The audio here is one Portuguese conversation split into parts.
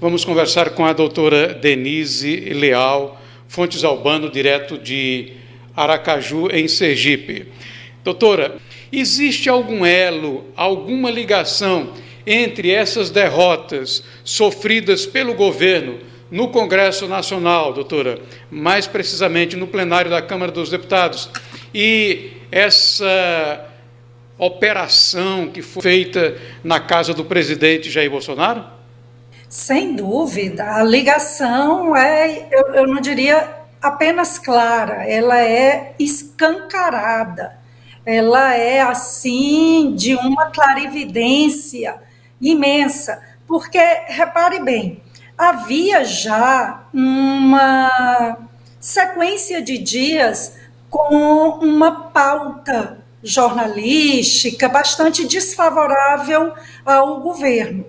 Vamos conversar com a doutora Denise Leal Fontes Albano, direto de Aracaju, em Sergipe. Doutora, existe algum elo, alguma ligação entre essas derrotas sofridas pelo governo no Congresso Nacional, doutora, mais precisamente no plenário da Câmara dos Deputados, e essa operação que foi feita na casa do presidente Jair Bolsonaro? Sem dúvida, a ligação eu não diria apenas clara, ela é escancarada, ela é assim de uma clarividência imensa, porque, repare bem, havia já uma sequência de dias com uma pauta jornalística bastante desfavorável ao governo.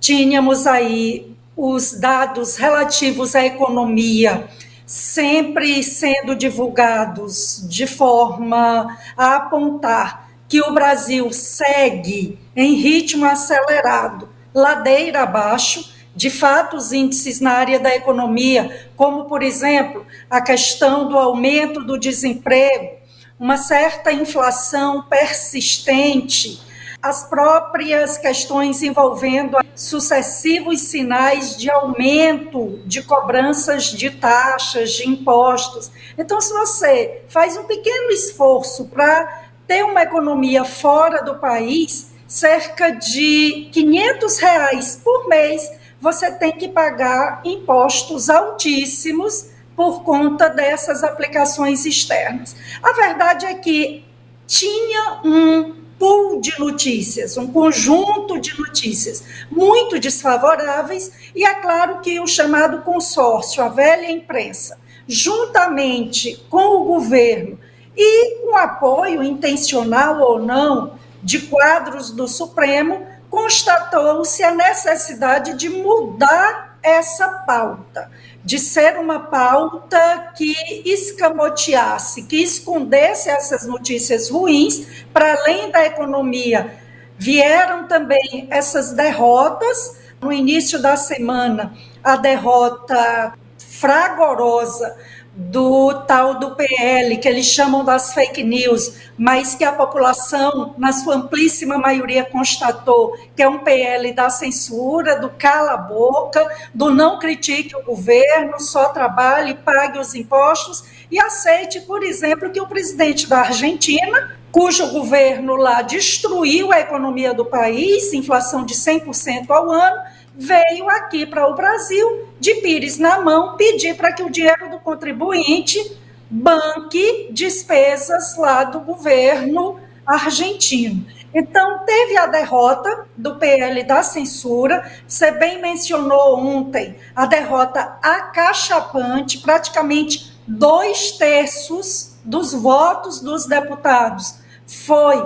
Tínhamos aí os dados relativos à economia sempre sendo divulgados de forma a apontar que o Brasil segue em ritmo acelerado, ladeira abaixo. De fato, os índices na área da economia, como, por exemplo, a questão do aumento do desemprego, uma certa inflação persistente, as próprias questões envolvendo sucessivos sinais de aumento de cobranças de taxas, de impostos. Então, se você faz um pequeno esforço para ter uma economia fora do país, cerca de R$ 500 por mês, você tem que pagar impostos altíssimos por conta dessas aplicações externas. A verdade é que tinha um pool de notícias, um conjunto de notícias muito desfavoráveis, e é claro que o chamado consórcio, a velha imprensa, juntamente com o governo e com apoio intencional ou não de quadros do Supremo, constatou-se a necessidade de mudar essa pauta, de ser uma pauta que escamoteasse, que escondesse essas notícias ruins. Para além da economia, vieram também essas derrotas. No início da semana, a derrota fragorosa do tal do PL, que eles chamam das fake news, mas que a população, na sua amplíssima maioria, constatou que é um PL da censura, do cala a boca, do não critique o governo, só trabalhe, pague os impostos e aceite, por exemplo, que o presidente da Argentina, cujo governo lá destruiu a economia do país, inflação de 100% ao ano, veio aqui para o Brasil, de pires na mão, pedir para que o dinheiro do contribuinte banque despesas lá do governo argentino. Então, teve a derrota do PL da censura, você bem mencionou ontem, a derrota acachapante, praticamente 2/3 dos votos dos deputados foi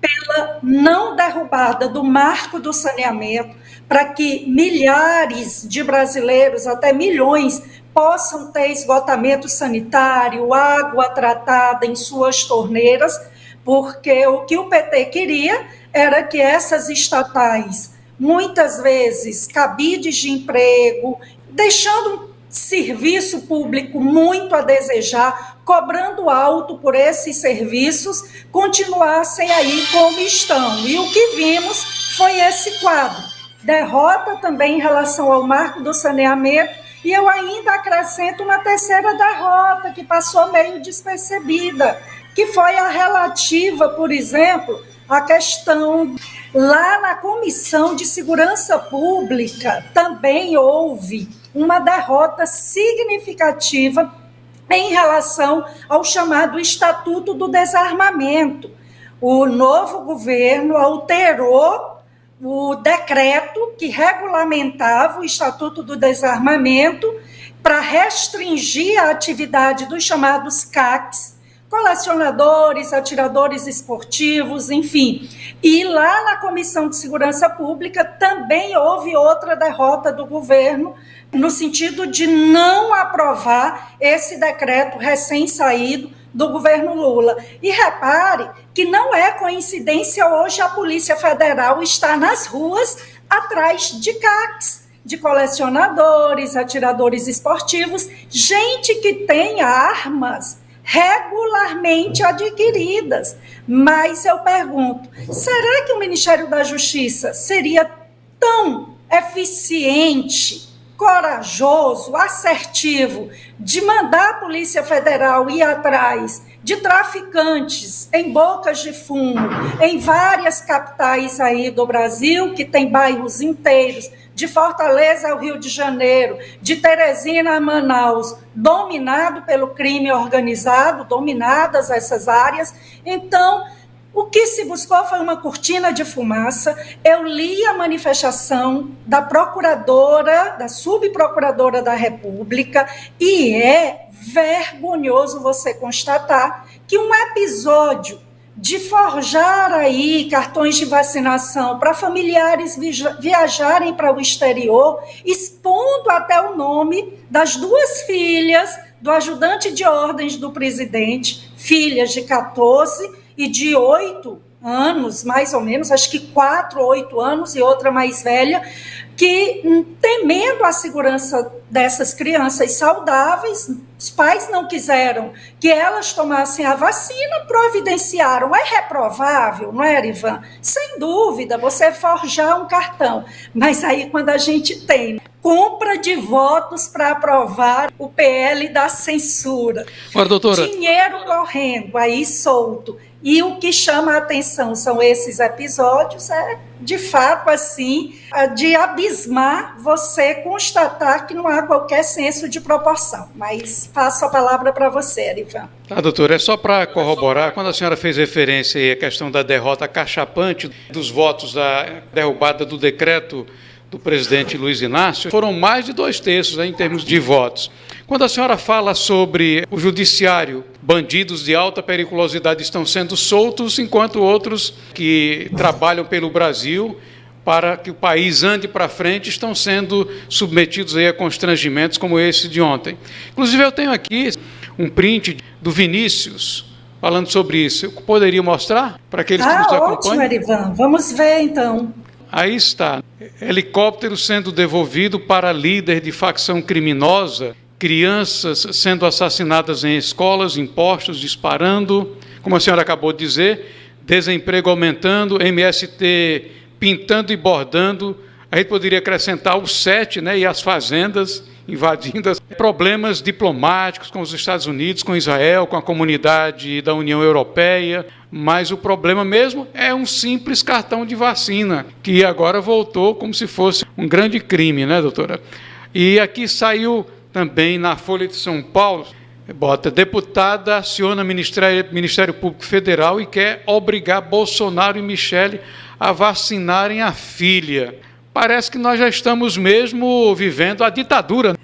pela não derrubada do marco do saneamento, para que milhares de brasileiros, até milhões, possam ter esgotamento sanitário, água tratada em suas torneiras, porque o que o PT queria era que essas estatais, muitas vezes cabides de emprego, deixando um serviço público muito a desejar, cobrando alto por esses serviços, continuassem aí como estão. E o que vimos foi esse quadro. Derrota também em relação ao marco do saneamento, e eu ainda acrescento uma terceira derrota, que passou meio despercebida, que foi a relativa, por exemplo, à questão lá na Comissão de Segurança Pública, também houve uma derrota significativa em relação ao chamado Estatuto do Desarmamento. O novo governo alterou o decreto que regulamentava o Estatuto do Desarmamento para restringir a atividade dos chamados CACs, colecionadores, atiradores esportivos, enfim. E lá na Comissão de Segurança Pública também houve outra derrota do governo, no sentido de não aprovar esse decreto recém-saído do governo Lula. E repare que não é coincidência hoje a Polícia Federal estar nas ruas atrás de CACs, de colecionadores, atiradores esportivos, gente que tem armas regularmente adquiridas. Mas eu pergunto, será que o Ministério da Justiça seria tão eficiente, corajoso, assertivo, de mandar a Polícia Federal ir atrás de traficantes em bocas de fumo, em várias capitais aí do Brasil, que tem bairros inteiros, de Fortaleza ao Rio de Janeiro, de Teresina a Manaus, dominado pelo crime organizado, dominadas essas áreas? Então, o que se buscou foi uma cortina de fumaça. Eu li a manifestação da procuradora, da subprocuradora da República, e é vergonhoso você constatar que um episódio de forjar aí cartões de vacinação para familiares viajarem para o exterior, expondo até o nome das duas filhas do ajudante de ordens do presidente, filhas de 14 e de 8 anos, mais ou menos, acho que 4 ou 8 anos, e outra mais velha, que, temendo a segurança dessas crianças saudáveis, os pais não quiseram que elas tomassem a vacina, providenciaram. É reprovável, não é, Ivan? Sem dúvida, você forjar um cartão. Mas aí, quando a gente tem compra de votos para aprovar o PL da censura, Agora, doutora, dinheiro correndo aí solto, e o que chama a atenção são esses episódios, de fato, assim, de abismar você constatar que não há qualquer senso de proporção. Mas passo a palavra para você, Ivan. Tá, doutora, é só para corroborar, quando a senhora fez referência aí à questão da derrota cachapante dos votos da derrubada do decreto do presidente Luiz Inácio, foram mais de 2/3, em termos de votos. Quando a senhora fala sobre o judiciário, bandidos de alta periculosidade estão sendo soltos, enquanto outros que trabalham pelo Brasil para que o país ande para frente estão sendo submetidos aí a constrangimentos como esse de ontem. Inclusive, eu tenho aqui um print do Vinícius falando sobre isso. Eu poderia mostrar para aqueles que nos acompanham? Ótimo, Erivan. Vamos ver, então. Aí está. Helicóptero sendo devolvido para líder de facção criminosa, crianças sendo assassinadas em escolas, em postos, disparando, como a senhora acabou de dizer, desemprego aumentando, MST pintando e bordando, a gente poderia acrescentar o 7, né, e as fazendas invadindo, problemas diplomáticos com os Estados Unidos, com Israel, com a comunidade da União Europeia, mas o problema mesmo é um simples cartão de vacina, que agora voltou como se fosse um grande crime, né, doutora? E aqui saiu também na Folha de São Paulo, bota, deputada aciona Ministério Público Federal e quer obrigar Bolsonaro e Michele a vacinarem a filha. Parece que nós já estamos mesmo vivendo a ditadura.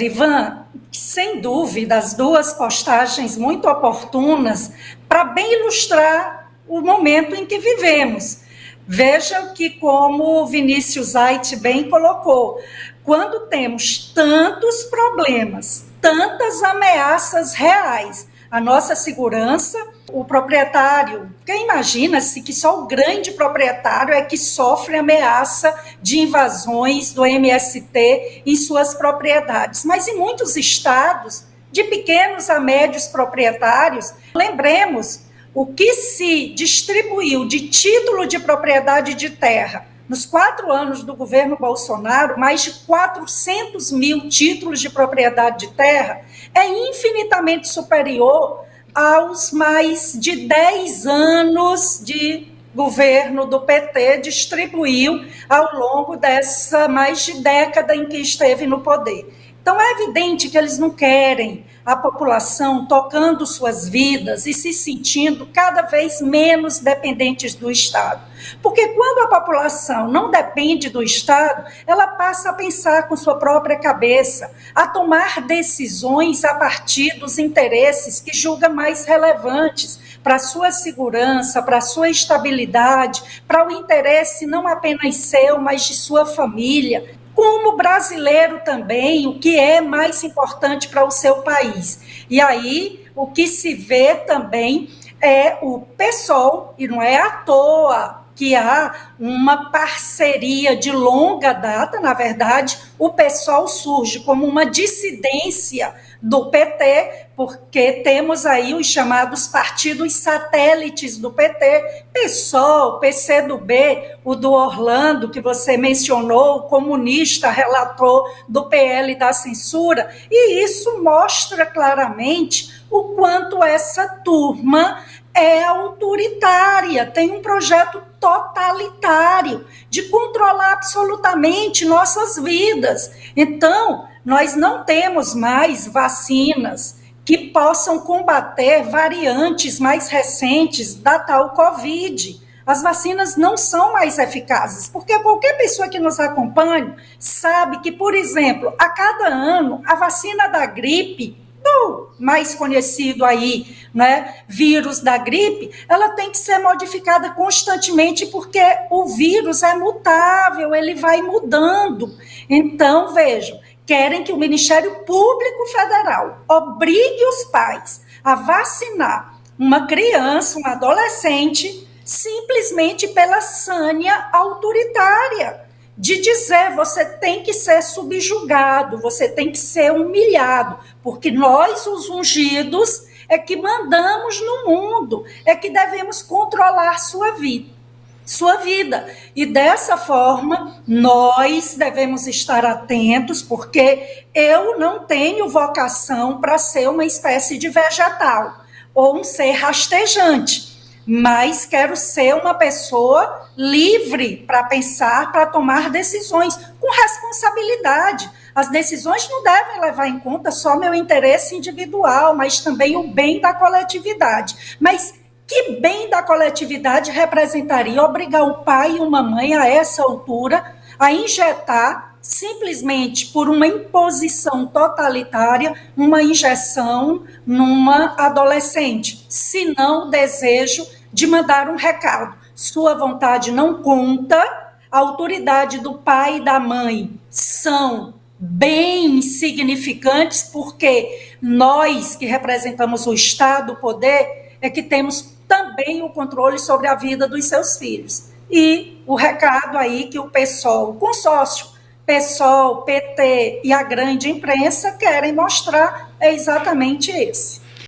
Ivan, sem dúvida, as duas postagens muito oportunas para bem ilustrar o momento em que vivemos. Vejam que, como o Vinícius Ait bem colocou, quando temos tantos problemas, tantas ameaças reais à nossa segurança, o proprietário, quem imagina-se que só o grande proprietário é que sofre ameaça de invasões do MST em suas propriedades. Mas em muitos estados, de pequenos a médios proprietários, lembremos o que se distribuiu de título de propriedade de terra. Nos 4 anos do governo Bolsonaro, mais de 400 mil títulos de propriedade de terra é infinitamente superior aos mais de 10 anos de governo do PT distribuiu ao longo dessa mais de década em que esteve no poder. Então, é evidente que eles não querem a população tocando suas vidas e se sentindo cada vez menos dependentes do Estado. Porque quando a população não depende do Estado, ela passa a pensar com sua própria cabeça, a tomar decisões a partir dos interesses que julga mais relevantes para a sua segurança, para a sua estabilidade, para o interesse não apenas seu, mas de sua família. Como brasileiro também, o que é mais importante para o seu país. E aí, o que se vê também é o PSOL, e não é à toa, que há uma parceria de longa data. Na verdade, o PSOL surge como uma dissidência do PT, porque temos aí os chamados partidos satélites do PT, PSOL, PCdoB, o do Orlando, que você mencionou, o comunista, relator do PL da censura, e isso mostra claramente o quanto essa turma é autoritária, tem um projeto totalitário de controlar absolutamente nossas vidas. Então, nós não temos mais vacinas que possam combater variantes mais recentes da tal Covid. As vacinas não são mais eficazes, porque qualquer pessoa que nos acompanha sabe que, por exemplo, a cada ano, a vacina da gripe, do mais conhecido aí, né, vírus da gripe, ela tem que ser modificada constantemente, porque o vírus é mutável, ele vai mudando. Então, vejam, querem que o Ministério Público Federal obrigue os pais a vacinar uma criança, um adolescente, simplesmente pela sânia autoritária de dizer: você tem que ser subjugado, você tem que ser humilhado, porque nós, os ungidos, é que mandamos no mundo, é que devemos controlar sua vida. E dessa forma, nós devemos estar atentos, porque eu não tenho vocação para ser uma espécie de vegetal, ou um ser rastejante, mas quero ser uma pessoa livre para pensar, para tomar decisões, com responsabilidade. As decisões não devem levar em conta só meu interesse individual, mas também o bem da coletividade. Mas que bem da coletividade representaria obrigar o pai e uma mãe a essa altura a injetar, simplesmente por uma imposição totalitária, uma injeção numa adolescente, se não o desejo de mandar um recado: sua vontade não conta, a autoridade do pai e da mãe são bem insignificantes, porque nós que representamos o Estado, o poder, é que temos também o controle sobre a vida dos seus filhos. E o recado aí que o PSOL, o consórcio PSOL, PT e a grande imprensa querem mostrar é exatamente esse.